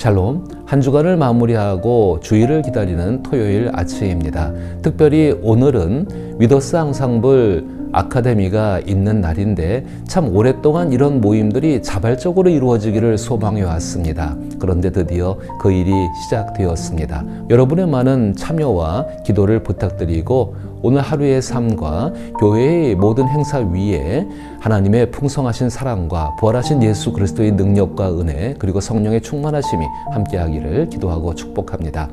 샬롬, 한 주간을 마무리하고 주일을 기다리는 토요일 아침입니다. 특별히 오늘은 위더스 앙상블 아카데미가 있는 날인데 참 오랫동안 이런 모임들이 자발적으로 이루어지기를 소망해 왔습니다. 그런데 드디어 그 일이 시작되었습니다. 여러분의 많은 참여와 기도를 부탁드리고 오늘 하루의 삶과 교회의 모든 행사 위에 하나님의 풍성하신 사랑과 부활하신 예수 그리스도의 능력과 은혜 그리고 성령의 충만하심이 함께하기를 기도하고 축복합니다.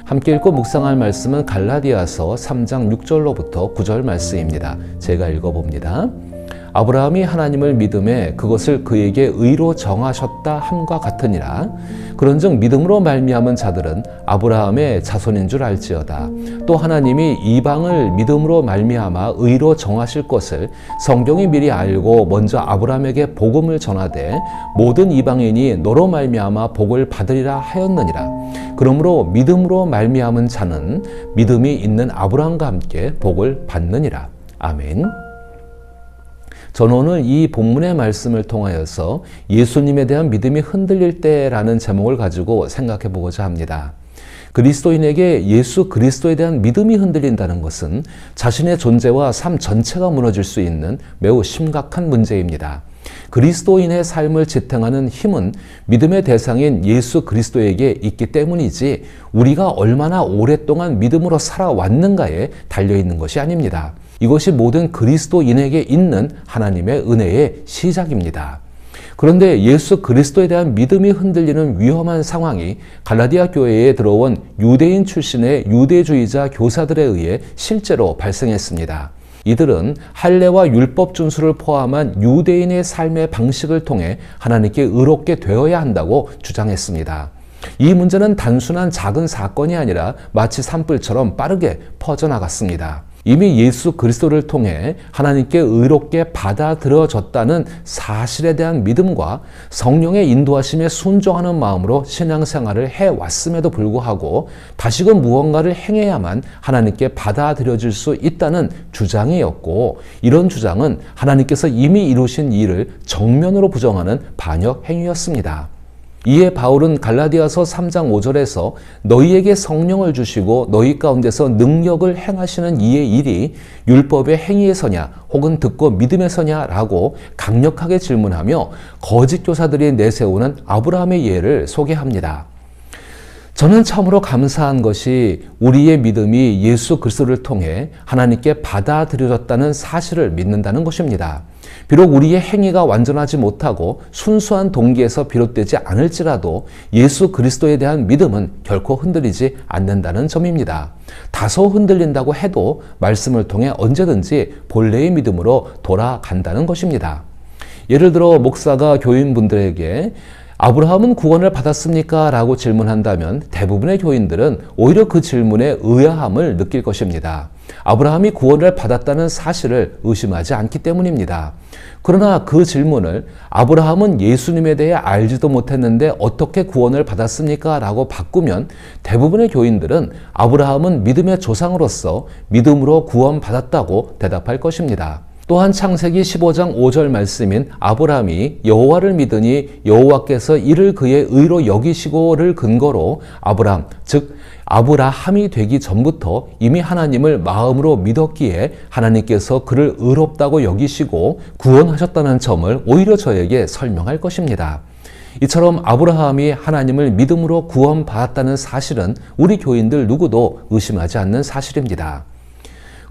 함께 읽고 묵상할 말씀은 갈라디아서 3장 6절로부터 9절 말씀입니다. 제가 읽어봅니다. 아브라함이 하나님을 믿음에 그것을 그에게 의로 정하셨다 함과 같으니라. 그런즉 믿음으로 말미암은 자들은 아브라함의 자손인 줄 알지어다. 또 하나님이 이방을 믿음으로 말미암아 의로 정하실 것을 성경이 미리 알고 먼저 아브라함에게 복음을 전하되 모든 이방인이 너로 말미암아 복을 받으리라 하였느니라. 그러므로 믿음으로 말미암은 자는 믿음이 있는 아브라함과 함께 복을 받느니라. 아멘. 저는 오늘 이 본문의 말씀을 통하여서 예수님에 대한 믿음이 흔들릴 때라는 제목을 가지고 생각해 보고자 합니다. 그리스도인에게 예수 그리스도에 대한 믿음이 흔들린다는 것은 자신의 존재와 삶 전체가 무너질 수 있는 매우 심각한 문제입니다. 그리스도인의 삶을 지탱하는 힘은 믿음의 대상인 예수 그리스도에게 있기 때문이지 우리가 얼마나 오랫동안 믿음으로 살아왔는가에 달려있는 것이 아닙니다. 이것이 모든 그리스도인에게 있는 하나님의 은혜의 시작입니다. 그런데 예수 그리스도에 대한 믿음이 흔들리는 위험한 상황이 갈라디아 교회에 들어온 유대인 출신의 유대주의자 교사들에 의해 실제로 발생했습니다. 이들은 할례와 율법 준수를 포함한 유대인의 삶의 방식을 통해 하나님께 의롭게 되어야 한다고 주장했습니다. 이 문제는 단순한 작은 사건이 아니라 마치 산불처럼 빠르게 퍼져나갔습니다. 이미 예수 그리스도를 통해 하나님께 의롭게 받아들여졌다는 사실에 대한 믿음과 성령의 인도하심에 순종하는 마음으로 신앙생활을 해왔음에도 불구하고 다시금 무언가를 행해야만 하나님께 받아들여질 수 있다는 주장이었고, 이런 주장은 하나님께서 이미 이루신 일을 정면으로 부정하는 반역 행위였습니다. 이에 바울은 갈라디아서 3장 5절에서 너희에게 성령을 주시고 너희 가운데서 능력을 행하시는 이의 일이 율법의 행위에서냐 혹은 듣고 믿음에서냐 라고 강력하게 질문하며 거짓 교사들이 내세우는 아브라함의 예를 소개합니다. 저는 참으로 감사한 것이 우리의 믿음이 예수 그리스도를 통해 하나님께 받아들여졌다는 사실을 믿는다는 것입니다. 비록 우리의 행위가 완전하지 못하고 순수한 동기에서 비롯되지 않을지라도 예수 그리스도에 대한 믿음은 결코 흔들리지 않는다는 점입니다. 다소 흔들린다고 해도 말씀을 통해 언제든지 본래의 믿음으로 돌아간다는 것입니다. 예를 들어 목사가 교인분들에게 아브라함은 구원을 받았습니까? 라고 질문한다면 대부분의 교인들은 오히려 그 질문에 의아함을 느낄 것입니다. 아브라함이 구원을 받았다는 사실을 의심하지 않기 때문입니다. 그러나 그 질문을 아브라함은 예수님에 대해 알지도 못했는데 어떻게 구원을 받았습니까? 라고 바꾸면 대부분의 교인들은 아브라함은 믿음의 조상으로서 믿음으로 구원받았다고 대답할 것입니다. 또한 창세기 15장 5절 말씀인 아브라함이 여호와를 믿으니 여호와께서 이를 그의 의로 여기시고를 근거로 아브람, 즉 아브라함이 되기 전부터 이미 하나님을 마음으로 믿었기에 하나님께서 그를 의롭다고 여기시고 구원하셨다는 점을 오히려 저에게 설명할 것입니다. 이처럼 아브라함이 하나님을 믿음으로 구원받았다는 사실은 우리 교인들 누구도 의심하지 않는 사실입니다.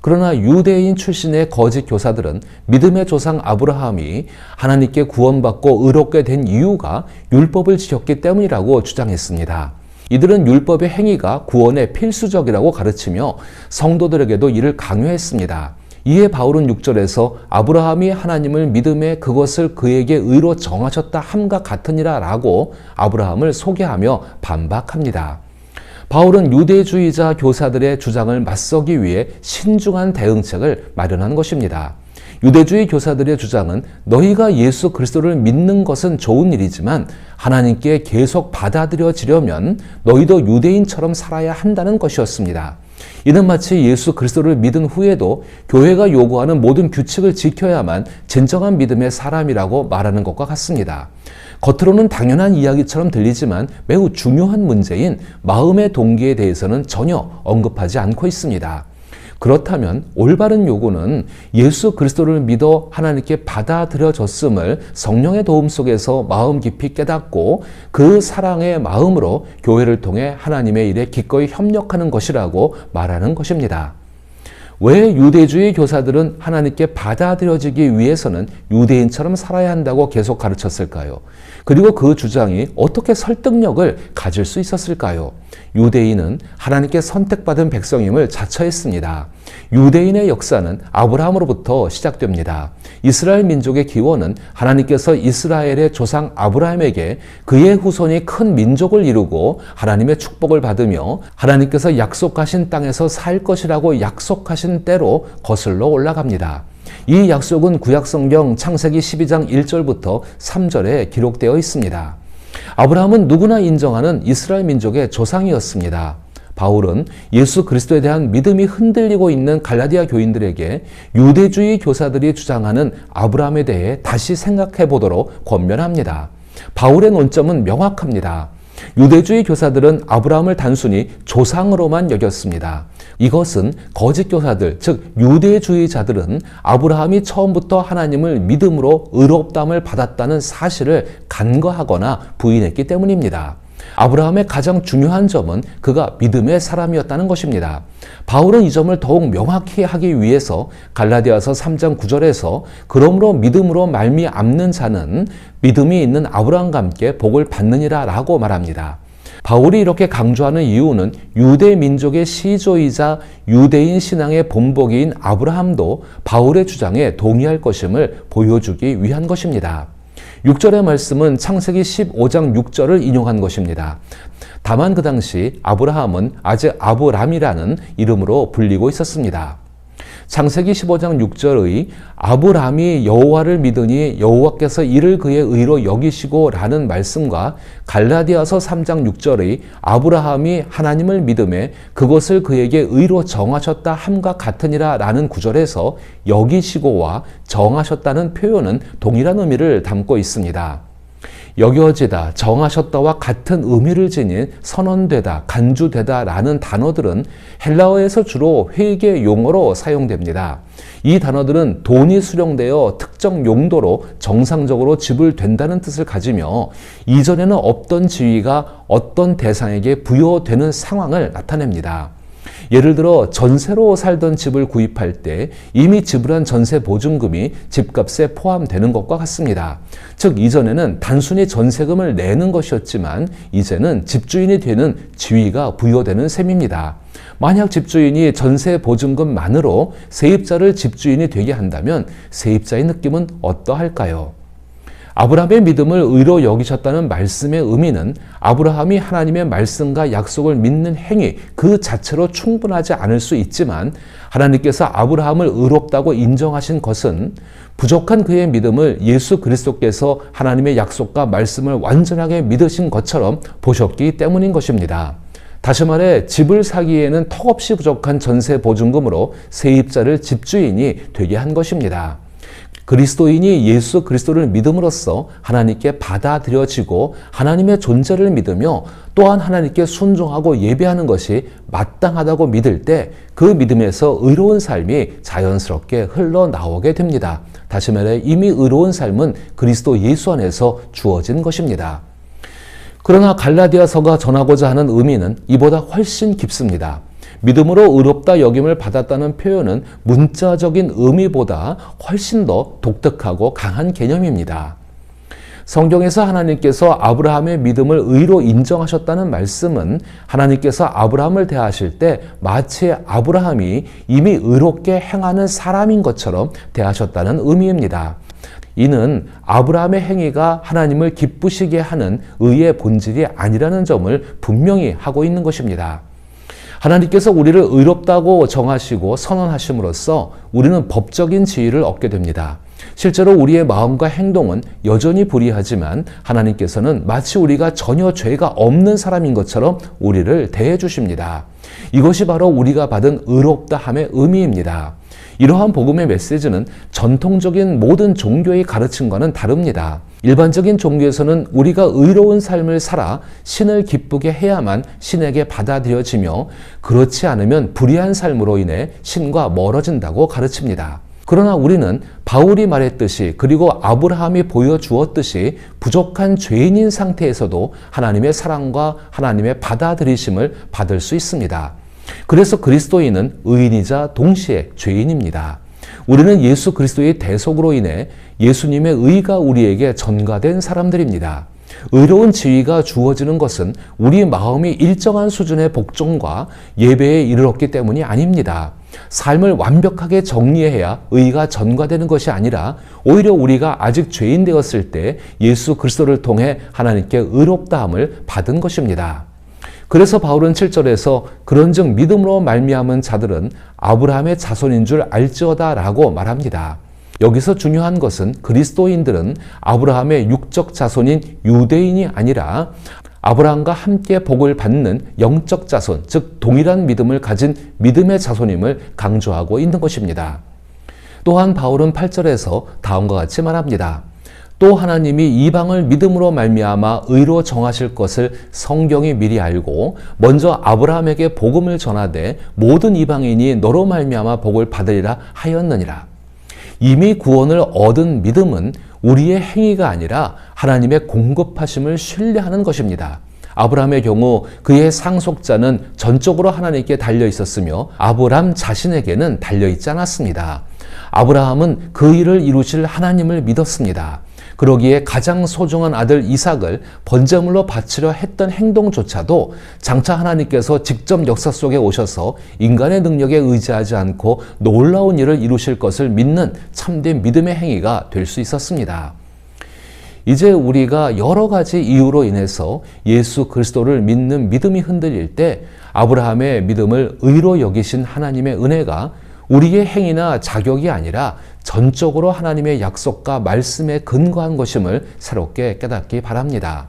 그러나 유대인 출신의 거짓 교사들은 믿음의 조상 아브라함이 하나님께 구원받고 의롭게 된 이유가 율법을 지켰기 때문이라고 주장했습니다. 이들은 율법의 행위가 구원의 필수적이라고 가르치며 성도들에게도 이를 강요했습니다. 이에 바울은 6절에서 아브라함이 하나님을 믿음에 그것을 그에게 의로 정하셨다 함과 같으니라 라고 아브라함을 소개하며 반박합니다. 바울은 유대주의자 교사들의 주장을 맞서기 위해 신중한 대응책을 마련한 것입니다. 유대주의 교사들의 주장은 너희가 예수 그리스도를 믿는 것은 좋은 일이지만 하나님께 계속 받아들여지려면 너희도 유대인처럼 살아야 한다는 것이었습니다. 이는 마치 예수 그리스도를 믿은 후에도 교회가 요구하는 모든 규칙을 지켜야만 진정한 믿음의 사람이라고 말하는 것과 같습니다. 겉으로는 당연한 이야기처럼 들리지만 매우 중요한 문제인 마음의 동기에 대해서는 전혀 언급하지 않고 있습니다. 그렇다면 올바른 요구는 예수 그리스도를 믿어 하나님께 받아들여졌음을 성령의 도움 속에서 마음 깊이 깨닫고 그 사랑의 마음으로 교회를 통해 하나님의 일에 기꺼이 협력하는 것이라고 말하는 것입니다. 왜 유대주의 교사들은 하나님께 받아들여지기 위해서는 유대인처럼 살아야 한다고 계속 가르쳤을까요? 그리고 그 주장이 어떻게 설득력을 가질 수 있었을까요? 유대인은 하나님께 선택받은 백성임을 자처했습니다. 유대인의 역사는 아브라함으로부터 시작됩니다. 이스라엘 민족의 기원은 하나님께서 이스라엘의 조상 아브라함에게 그의 후손이 큰 민족을 이루고 하나님의 축복을 받으며 하나님께서 약속하신 땅에서 살 것이라고 약속하신 때로 거슬러 올라갑니다. 이 약속은 구약성경 창세기 12장 1절부터 3절에 기록되어 있습니다. 아브라함은 누구나 인정하는 이스라엘 민족의 조상이었습니다. 바울은 예수 그리스도에 대한 믿음이 흔들리고 있는 갈라디아 교인들에게 유대주의 교사들이 주장하는 아브라함에 대해 다시 생각해 보도록 권면합니다. 바울의 논점은 명확합니다. 유대주의 교사들은 아브라함을 단순히 조상으로만 여겼습니다. 이것은 거짓 교사들, 즉 유대주의자들은 아브라함이 처음부터 하나님을 믿음으로 의롭다함을 받았다는 사실을 간과하거나 부인했기 때문입니다. 아브라함의 가장 중요한 점은 그가 믿음의 사람이었다는 것입니다. 바울은 이 점을 더욱 명확히 하기 위해서 갈라디아서 3장 9절에서 그러므로 믿음으로 말미암는 자는 믿음이 있는 아브라함과 함께 복을 받느니라 라고 말합니다. 바울이 이렇게 강조하는 이유는 유대 민족의 시조이자 유대인 신앙의 본보기인 아브라함도 바울의 주장에 동의할 것임을 보여주기 위한 것입니다. 6절의 말씀은 창세기 15장 6절을 인용한 것입니다. 다만 그 당시 아브라함은 아직 아브람이라는 이름으로 불리고 있었습니다. 창세기 15장 6절의 아브람이 여호와를 믿으니 여호와께서 이를 그의 의로 여기시고 라는 말씀과 갈라디아서 3장 6절의 아브라함이 하나님을 믿음에 그것을 그에게 의로 정하셨다 함과 같으니라 라는 구절에서 여기시고와 정하셨다는 표현은 동일한 의미를 담고 있습니다. 여겨지다, 정하셨다와 같은 의미를 지닌 선언되다, 간주되다 라는 단어들은 헬라어에서 주로 회계 용어로 사용됩니다. 이 단어들은 돈이 수령되어 특정 용도로 정상적으로 지불된다는 뜻을 가지며 이전에는 없던 지위가 어떤 대상에게 부여되는 상황을 나타냅니다. 예를 들어 전세로 살던 집을 구입할 때 이미 지불한 전세 보증금이 집값에 포함되는 것과 같습니다. 즉 이전에는 단순히 전세금을 내는 것이었지만 이제는 집주인이 되는 지위가 부여되는 셈입니다. 만약 집주인이 전세 보증금만으로 세입자를 집주인이 되게 한다면 세입자의 느낌은 어떠할까요? 아브라함의 믿음을 의로 여기셨다는 말씀의 의미는 아브라함이 하나님의 말씀과 약속을 믿는 행위 그 자체로 충분하지 않을 수 있지만 하나님께서 아브라함을 의롭다고 인정하신 것은 부족한 그의 믿음을 예수 그리스도께서 하나님의 약속과 말씀을 완전하게 믿으신 것처럼 보셨기 때문인 것입니다. 다시 말해 집을 사기에는 턱없이 부족한 전세 보증금으로 세입자를 집주인이 되게 한 것입니다. 그리스도인이 예수 그리스도를 믿음으로써 하나님께 받아들여지고 하나님의 존재를 믿으며 또한 하나님께 순종하고 예배하는 것이 마땅하다고 믿을 때 그 믿음에서 의로운 삶이 자연스럽게 흘러나오게 됩니다. 다시 말해 이미 의로운 삶은 그리스도 예수 안에서 주어진 것입니다. 그러나 갈라디아서가 전하고자 하는 의미는 이보다 훨씬 깊습니다. 믿음으로 의롭다 여김을 받았다는 표현은 문자적인 의미보다 훨씬 더 독특하고 강한 개념입니다. 성경에서 하나님께서 아브라함의 믿음을 의로 인정하셨다는 말씀은 하나님께서 아브라함을 대하실 때 마치 아브라함이 이미 의롭게 행하는 사람인 것처럼 대하셨다는 의미입니다. 이는 아브라함의 행위가 하나님을 기쁘시게 하는 의의 본질이 아니라는 점을 분명히 하고 있는 것입니다. 하나님께서 우리를 의롭다고 정하시고 선언하심으로써 우리는 법적인 지위를 얻게 됩니다. 실제로 우리의 마음과 행동은 여전히 불의하지만 하나님께서는 마치 우리가 전혀 죄가 없는 사람인 것처럼 우리를 대해 주십니다. 이것이 바로 우리가 받은 의롭다함의 의미입니다. 이러한 복음의 메시지는 전통적인 모든 종교의 가르침과는 다릅니다. 일반적인 종교에서는 우리가 의로운 삶을 살아 신을 기쁘게 해야만 신에게 받아들여지며 그렇지 않으면 불의한 삶으로 인해 신과 멀어진다고 가르칩니다. 그러나 우리는 바울이 말했듯이 그리고 아브라함이 보여주었듯이 부족한 죄인인 상태에서도 하나님의 사랑과 하나님의 받아들이심을 받을 수 있습니다. 그래서 그리스도인은 의인이자 동시에 죄인입니다. 우리는 예수 그리스도의 대속으로 인해 예수님의 의가 우리에게 전가된 사람들입니다. 의로운 지위가 주어지는 것은 우리 마음이 일정한 수준의 복종과 예배에 이르렀기 때문이 아닙니다. 삶을 완벽하게 정리해야 의가 전가되는 것이 아니라 오히려 우리가 아직 죄인 되었을 때 예수 그리스도를 통해 하나님께 의롭다함을 받은 것입니다. 그래서 바울은 7절에서 그런즉 믿음으로 말미암은 자들은 아브라함의 자손인 줄 알지어다 라고 말합니다. 여기서 중요한 것은 그리스도인들은 아브라함의 육적 자손인 유대인이 아니라 아브라함과 함께 복을 받는 영적 자손, 즉 동일한 믿음을 가진 믿음의 자손임을 강조하고 있는 것입니다. 또한 바울은 8절에서 다음과 같이 말합니다. 또 하나님이 이방을 믿음으로 말미암아 의로 정하실 것을 성경이 미리 알고 먼저 아브라함에게 복음을 전하되 모든 이방인이 너로 말미암아 복을 받으리라 하였느니라. 이미 구원을 얻은 믿음은 우리의 행위가 아니라 하나님의 공급하심을 신뢰하는 것입니다. 아브라함의 경우 그의 상속자는 전적으로 하나님께 달려 있었으며 아브라함 자신에게는 달려 있지 않았습니다. 아브라함은 그 일을 이루실 하나님을 믿었습니다. 그러기에 가장 소중한 아들 이삭을 번제물로 바치려 했던 행동조차도 장차 하나님께서 직접 역사 속에 오셔서 인간의 능력에 의지하지 않고 놀라운 일을 이루실 것을 믿는 참된 믿음의 행위가 될 수 있었습니다. 이제 우리가 여러 가지 이유로 인해서 예수 그리스도를 믿는 믿음이 흔들릴 때 아브라함의 믿음을 의로 여기신 하나님의 은혜가 우리의 행위나 자격이 아니라 전적으로 하나님의 약속과 말씀에 근거한 것임을 새롭게 깨닫기 바랍니다.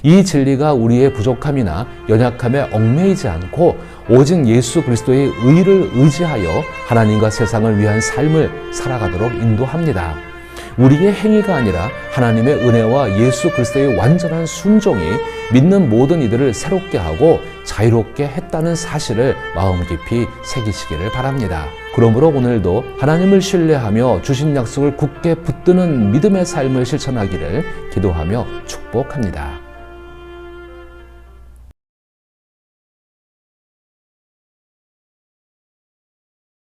이 진리가 우리의 부족함이나 연약함에 얽매이지 않고 오직 예수 그리스도의 의를 의지하여 하나님과 세상을 위한 삶을 살아가도록 인도합니다. 우리의 행위가 아니라 하나님의 은혜와 예수 그리스도의 완전한 순종이 믿는 모든 이들을 새롭게 하고 자유롭게 했다는 사실을 마음 깊이 새기시기를 바랍니다. 그러므로 오늘도 하나님을 신뢰하며 주신 약속을 굳게 붙드는 믿음의 삶을 실천하기를 기도하며 축복합니다.